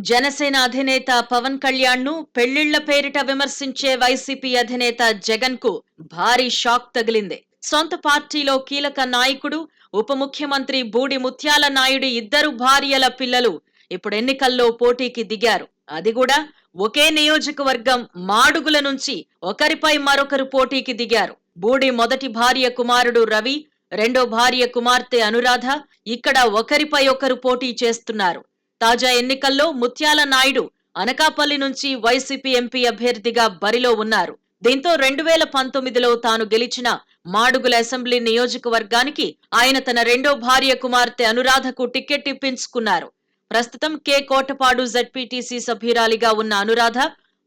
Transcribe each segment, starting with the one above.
జనసేన అధినేత పవన్ కళ్యాణ్ ను పెళ్లిళ్ల పేరిట విమర్శించే వైసీపీ అధినేత జగన్ కు భారీ షాక్ తగిలింది. సొంత పార్టీలో కీలక నాయకుడు, ఉప ముఖ్యమంత్రి బూడి ముత్యాల నాయుడు ఇద్దరు భార్యల పిల్లలు ఇప్పుడు ఎన్నికల్లో పోటీకి దిగారు. అది కూడా ఒకే నియోజకవర్గం మాడుగుల నుంచి ఒకరిపై మరొకరు పోటీకి దిగారు. బూడి మొదటి భార్య కుమారుడు రవి, రెండో భార్య కుమార్తె అనురాధ ఇక్కడ ఒకరిపై ఒకరు పోటీ చేస్తున్నారు. తాజా ఎన్నికల్లో ముత్యాల నాయుడు అనకాపల్లి నుంచి వైసీపీ ఎంపీ అభ్యర్థిగా బరిలో ఉన్నారు. దీంతో 2019లో తాను గెలిచిన మాడుగుల అసెంబ్లీ నియోజకవర్గానికి ఆయన తన రెండో భార్య కుమార్తె అనురాధకు టికెట్ ఇప్పించుకున్నారు. ప్రస్తుతం కె కోటపాడు జెడ్పీటీసీ సభ్యురాలిగా ఉన్న అనురాధ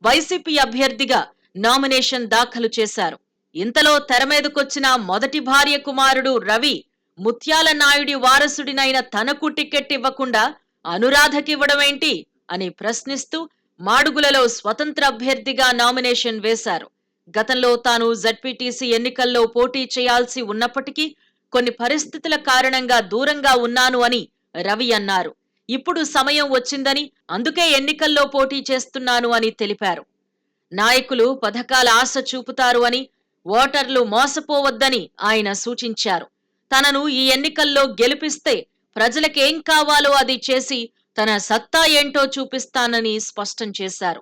వైసీపీ అభ్యర్థిగా నామినేషన్ దాఖలు చేశారు. ఇంతలో తెరమీదకొచ్చిన మొదటి భార్య కుమారుడు రవి ముత్యాల నాయుడి వారసుడినైన తనకు టికెట్ ఇవ్వకుండా అనురాధకివ్వడమేంటి అని ప్రశ్నిస్తూ మాడుగులలో స్వతంత్ర అభ్యర్థిగా నామినేషన్ వేశారు. గతంలో తాను జెడ్పీటీసీ ఎన్నికల్లో పోటీ చేయాల్సి ఉన్నప్పటికీ కొన్ని పరిస్థితుల కారణంగా దూరంగా ఉన్నాను అని రవి అన్నారు. ఇప్పుడు సమయం వచ్చిందని, అందుకే ఎన్నికల్లో పోటీ చేస్తున్నాను అని తెలిపారు. నాయకులు పథకాల ఆశ చూపుతారు అని, ఓటర్లు మోసపోవద్దని ఆయన సూచించారు. తనను ఈ ఎన్నికల్లో గెలిపిస్తే ప్రజలకేం కావాలో అది చేసి తన సత్తా ఏంటో చూపిస్తానని స్పష్టం చేశారు.